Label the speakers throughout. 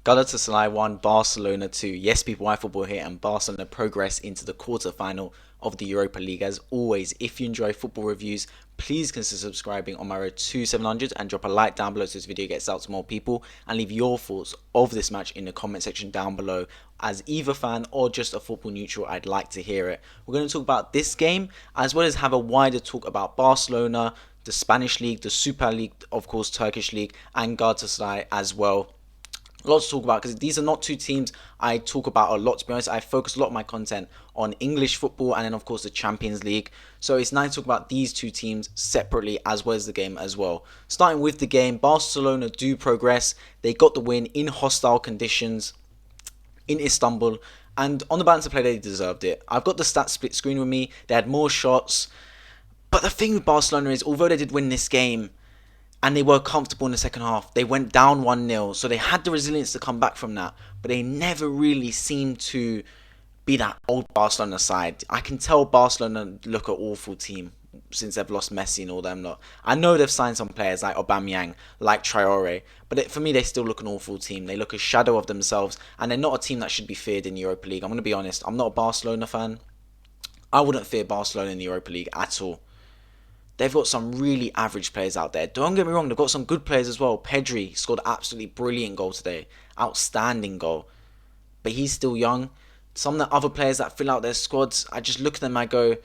Speaker 1: Galatasaray 1, Barcelona 2. Yes, people, iFootball here, and Barcelona progress into the quarter-final of the Europa League. As always, if you enjoy football reviews, please consider subscribing on my road to 700 and drop a like down below so this video gets out to more people, and leave your thoughts of this match in the comment section down below. As either fan or just a football neutral, I'd like to hear it. We're going to talk about this game as well as have a wider talk about Barcelona, the Spanish League, the Super League, of course, Turkish League, and Galatasaray as well. Lots to talk about because these are not two teams I talk about a lot, to be honest. I focus a lot of my content on English football and then of course the Champions League. So it's nice to talk about these two teams separately as well as the game as well. Starting with the game, Barcelona do progress. They got the win in hostile conditions in Istanbul, and on the balance of play they deserved it. I've got the stats split screen with me. They had more shots. But the thing with Barcelona is, although they did win this game, and they were comfortable in the second half, they went down 1-0, so they had the resilience to come back from that, but they never really seemed to be that old Barcelona side. I can tell Barcelona look an awful team since they've lost Messi and all them lot. I know they've signed some players like Aubameyang, like Traore, but for me they still look an awful team. They look a shadow of themselves, and they're not a team that should be feared in the Europa League. I'm going to be honest, I'm not a Barcelona fan. I wouldn't fear Barcelona in the Europa League at all. They've got some really average players out there. Don't get me wrong, they've got some good players as well. Pedri scored an absolutely brilliant goal today. Outstanding goal. But he's still young. Some of the other players that fill out their squads, I just look at them and I go,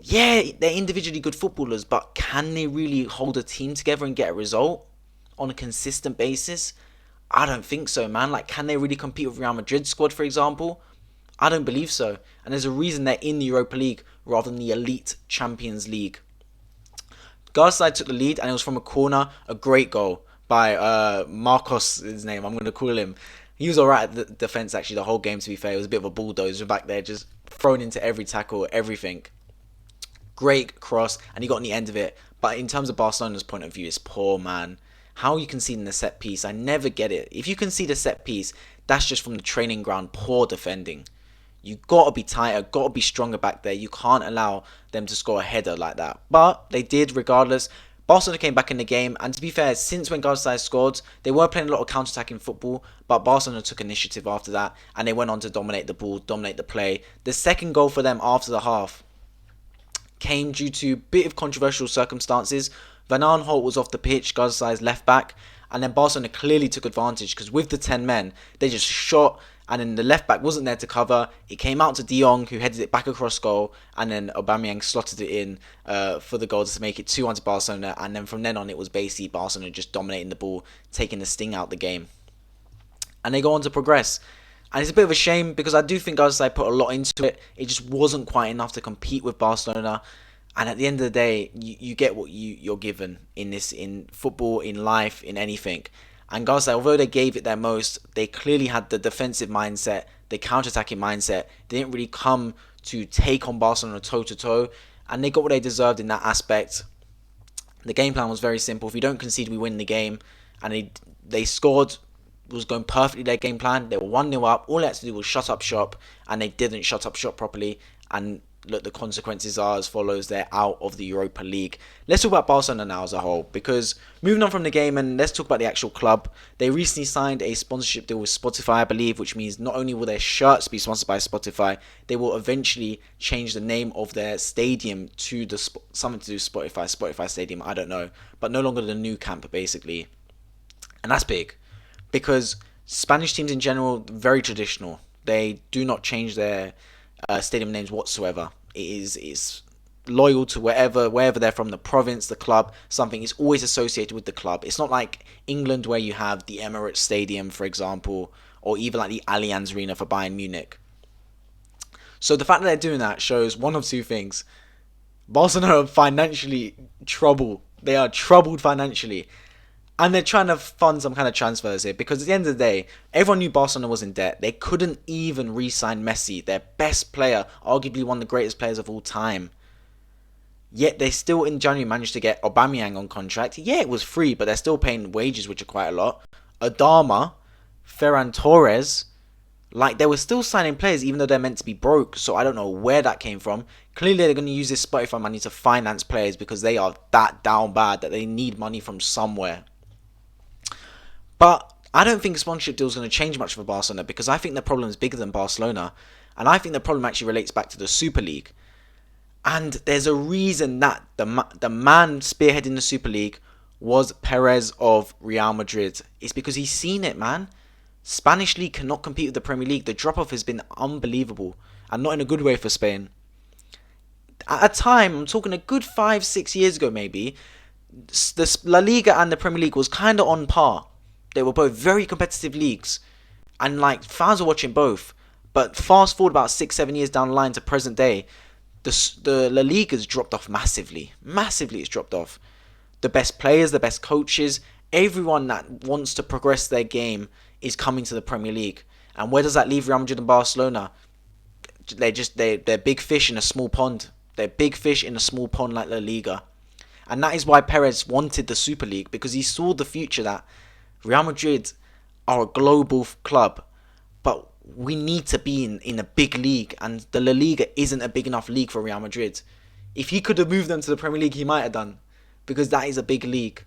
Speaker 1: yeah, they're individually good footballers, but can they really hold a team together and get a result on a consistent basis? I don't think so, man. Like, can they really compete with Real Madrid's squad, for example? I don't believe so. And there's a reason they're in the Europa League rather than the elite Champions League. Galatasaray took the lead, and it was from a corner. A great goal by Marcos, his name, I'm going to call him. He was alright at the defence, actually, the whole game, to be fair. It was a bit of a bulldozer back there, just thrown into every tackle, everything. Great cross, and he got on the end of it. But in terms of Barcelona's point of view, it's poor, man. How you concede in the set piece, I never get it. If you concede a set piece, that's just from the training ground, poor defending. You gotta be tighter, gotta be stronger back there. You can't allow them to score a header like that. But they did regardless. Barcelona came back in the game, and to be fair, since when Galatasaray scored, they were playing a lot of counter-attacking football, but Barcelona took initiative after that, and they went on to dominate the ball, dominate the play. The second goal for them after the half came due to a bit of controversial circumstances. Van Aanholt was off the pitch, Galatasaray's left back, and then Barcelona clearly took advantage because with the 10 men, they just shot, and then the left back wasn't there to cover. It came out to De Jong, who headed it back across goal, and then Aubameyang slotted it in for the goal to make it 2-1 to Barcelona, and then from then on it was basically Barcelona just dominating the ball, taking the sting out the game. And they go on to progress. And it's a bit of a shame because I do think Galatasaray put a lot into it. It just wasn't quite enough to compete with Barcelona. And at the end of the day, you get what you're given in football, in life, in anything. And Galatasaray, although they gave it their most, they clearly had the defensive mindset, the counter-attacking mindset. They didn't really come to take on Barcelona toe-to-toe. And they got what they deserved in that aspect. The game plan was very simple. If you don't concede, we win the game. And they scored. It was going perfectly, their game plan. They were 1-0 up. All they had to do was shut up shop. And they didn't shut up shop properly. And look, the consequences are as follows. They're out of the Europa League. Let's talk about Barcelona now as a whole, because moving on from the game, and let's talk about the actual club. They recently signed a sponsorship deal with Spotify, I believe, which means not only will their shirts be sponsored by Spotify, they will eventually change the name of their stadium to something to do with Spotify Stadium, I don't know, but no longer the Nou Camp, basically. And that's big, because Spanish teams in general, very traditional. They do not change their stadium names whatsoever. It's loyal to wherever they're from, the province, the club, something is always associated with the club. It's not like England where you have the Emirates Stadium, for example, or even like the Allianz Arena for Bayern Munich. So the fact that they're doing that shows one of two things. Barcelona are financially troubled. They are troubled financially. And they're trying to fund some kind of transfers here, because at the end of the day, everyone knew Barcelona was in debt. They couldn't even re-sign Messi, their best player, arguably one of the greatest players of all time. Yet they still in January managed to get Aubameyang on contract. Yeah, it was free, but they're still paying wages, which are quite a lot. Adama, Ferran Torres, like they were still signing players even though they're meant to be broke. So I don't know where that came from. Clearly they're going to use this Spotify money to finance players because they are that down bad that they need money from somewhere. But I don't think a sponsorship deal is going to change much for Barcelona because I think the problem is bigger than Barcelona. And I think the problem actually relates back to the Super League. And there's a reason that the man spearheading the Super League was Perez of Real Madrid. It's because he's seen it, man. Spanish League cannot compete with the Premier League. The drop-off has been unbelievable. And not in a good way for Spain. At a time, I'm talking a good 5-6 years ago maybe, the La Liga and the Premier League was kind of on par. They were both very competitive leagues. And like fans were watching both. But fast forward about 6-7 years down the line to present day, the La Liga's dropped off massively. Massively it's dropped off. The best players, the best coaches, everyone that wants to progress their game is coming to the Premier League. And where does that leave Real Madrid and Barcelona? They're big fish in a small pond. They're big fish in a small pond like La Liga. And that is why Perez wanted the Super League, because he saw the future that Real Madrid are a global club, but we need to be in a big league, and the La Liga isn't a big enough league for Real Madrid. If he could have moved them to the Premier League, he might have done, because that is a big league.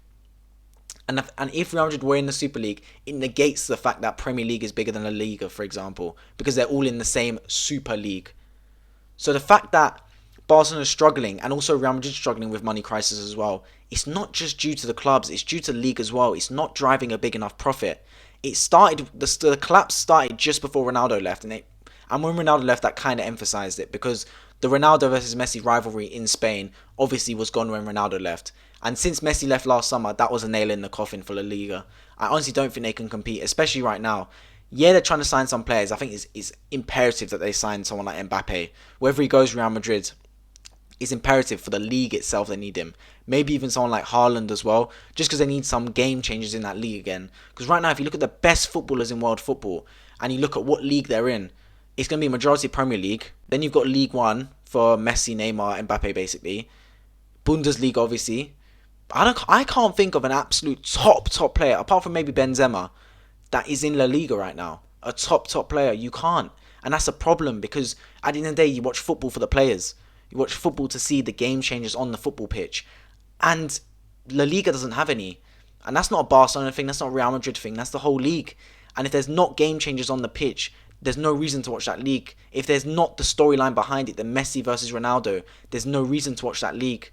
Speaker 1: And if Real Madrid were in the Super League, it negates the fact that Premier League is bigger than La Liga, for example, because they're all in the same Super League. So the fact that Barcelona is struggling, and also Real Madrid struggling with money crisis as well, it's not just due to the clubs, it's due to the league as well. It's not driving a big enough profit. It started, the collapse started just before Ronaldo left, and when Ronaldo left, that kind of emphasised it, because the Ronaldo versus Messi rivalry in Spain obviously was gone when Ronaldo left. And since Messi left last summer, that was a nail in the coffin for La Liga. I honestly don't think they can compete, especially right now. Yeah, they're trying to sign some players. I think it's imperative that they sign someone like Mbappe. Wherever he goes, Real Madrid, it's imperative for the league itself. They need him. Maybe even someone like Haaland as well, just because they need some game changers in that league again. Because right now, if you look at the best footballers in world football, and you look at what league they're in, it's going to be majority Premier League. Then you've got League One for Messi, Neymar, Mbappe, basically. Bundesliga, obviously. I can't think of an absolute top player, apart from maybe Benzema, that is in La Liga right now. A top player. You can't. And that's a problem, because at the end of the day, you watch football for the players. You watch football to see the game changers on the football pitch. And La Liga doesn't have any. And that's not a Barcelona thing, that's not a Real Madrid thing, that's the whole league. And if there's not game changers on the pitch, there's no reason to watch that league. If there's not the storyline behind it, the Messi versus Ronaldo, there's no reason to watch that league.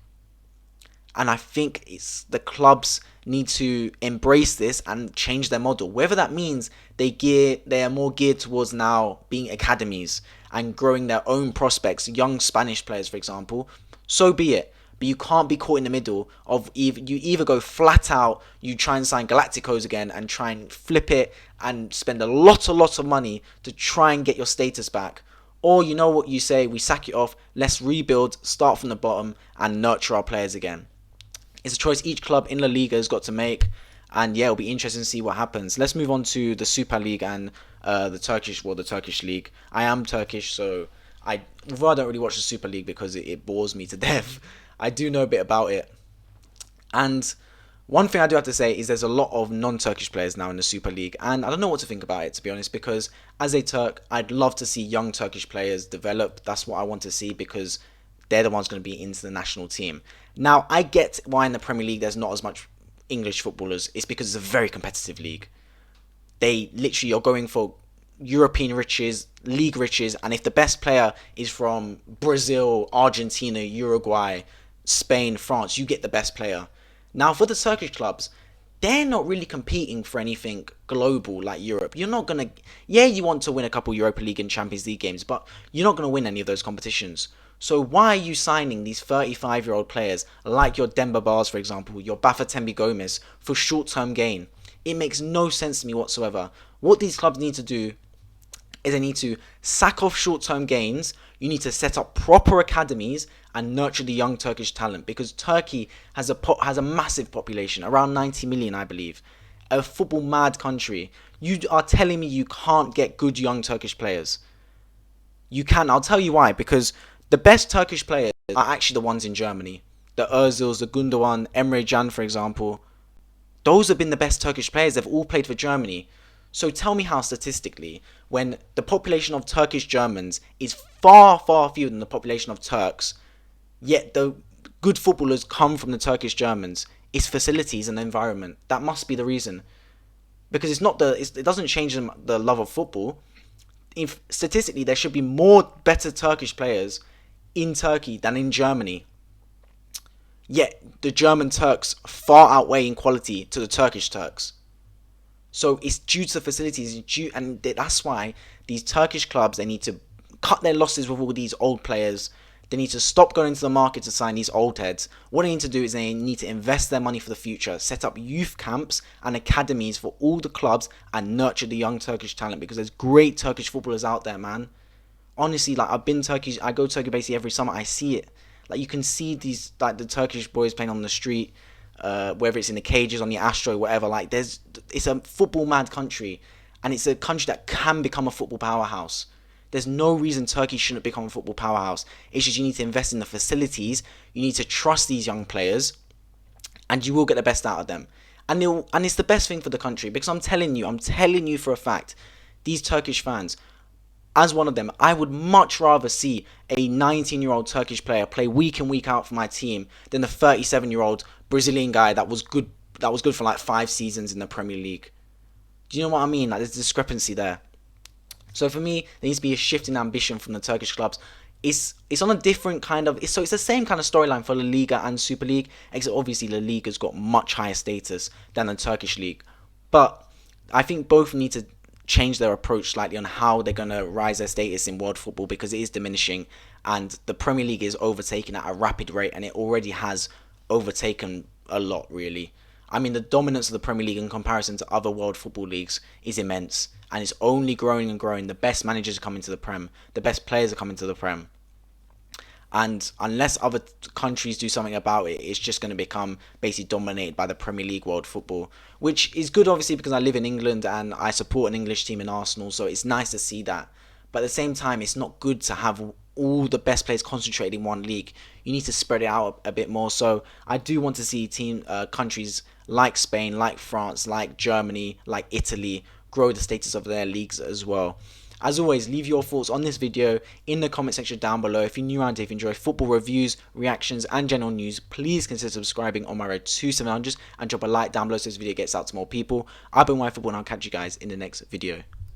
Speaker 1: And I think it's the clubs need to embrace this and change their model. Whether that means they are more geared towards now being academies and growing their own prospects, young Spanish players, for example, so be it. But you can't be caught in the middle of you either go flat out, you try and sign Galacticos again and try and flip it and spend a lot of money to try and get your status back. Or you know what you say, we sack it off, let's rebuild, start from the bottom and nurture our players again. It's a choice each club in La Liga has got to make. And yeah, it'll be interesting to see what happens. Let's move on to the Super League and the Turkish League. I am Turkish, so although I don't really watch the Super League because it bores me to death, I do know a bit about it. And one thing I do have to say is there's a lot of non-Turkish players now in the Super League, and I don't know what to think about it, to be honest, because as a Turk, I'd love to see young Turkish players develop. That's what I want to see, because they're the ones going to be into the national team. Now, I get why in the Premier League there's not as much English footballers. It's because it's a very competitive league. They literally are going for European riches, league riches, and if the best player is from Brazil, Argentina, Uruguay, Spain, France, you get the best player. Now, for the Turkish clubs, they're not really competing for anything global like Europe. You're not going to... Yeah, you want to win a couple Europa League and Champions League games, but you're not going to win any of those competitions. So why are you signing these 35-year-old players like your Demba Bars, for example, your Bafétembi Gomes, for short-term gain? It makes no sense to me whatsoever. What these clubs need to do is they need to sack off short-term gains. You need to set up proper academies and nurture the young Turkish talent, because Turkey has a massive population, around 90 million, I believe. A football-mad country. You are telling me you can't get good young Turkish players? You can. I'll tell you why. Because the best Turkish players are actually the ones in Germany. The Özils, the Gundogan, Emre Can, for example. Those have been the best Turkish players. They've all played for Germany. So tell me how statistically, when the population of Turkish Germans is far fewer than the population of Turks, yet the good footballers come from the Turkish Germans, it's facilities and environment. That must be the reason. because it doesn't change the love of football. If statistically there should be more better Turkish players in Turkey than in Germany. Yet the German Turks far outweigh in quality to the Turkish Turks. So it's due to the facilities, and that's why these Turkish clubs, they need to cut their losses with all these old players. They need to stop going into the market to sign these old heads. What they need to do is they need to invest their money for the future, set up youth camps and academies for all the clubs, and nurture the young Turkish talent, because there's great Turkish footballers out there, man. Honestly, like, I go to Turkey basically every summer. I see it. Like, you can see these, like, the Turkish boys playing on the street, whether it's in the cages, on the Astro, whatever. Like, it's a football mad country, and it's a country that can become a football powerhouse. There's no reason Turkey shouldn't become a football powerhouse. It's just you need to invest in the facilities. You need to trust these young players, and you will get the best out of them. And it's the best thing for the country, because I'm telling you for a fact, these Turkish fans, as one of them, I would much rather see a 19-year-old Turkish player play week in, week out for my team than the 37-year-old Brazilian guy that was good for like 5 seasons in the Premier League. Do you know what I mean? Like, there's a discrepancy there. So for me, there needs to be a shift in ambition from the Turkish clubs. It's on a different kind of... it's the same kind of storyline for La Liga and Super League, except obviously La Liga's got much higher status than the Turkish league. But I think both need to change their approach slightly on how they're going to rise their status in world football, because it is diminishing, and the Premier League is overtaken at a rapid rate, and it already has overtaken a lot, really. I mean, the dominance of the Premier League in comparison to other world football leagues is immense, and it's only growing and growing. The best managers are coming to the Prem, the best players are coming to the Prem, and unless other countries do something about it, it's just going to become basically dominated by the Premier League world football, which is good obviously because I live in England and I support an English team in Arsenal, so it's nice to see that. But at the same time, it's not good to have all the best players concentrated in one league. You need to spread it out a bit more. So I do want to see countries like Spain, like France, like Germany, like Italy grow the status of their leagues as well. As always, leave your thoughts on this video in the comment section down below. If you're new around here, if you enjoy football reviews, reactions and general news, please consider subscribing on my road to 700 and drop a like down below so this video gets out to more people. I've been YFootball and I'll catch you guys in the next video.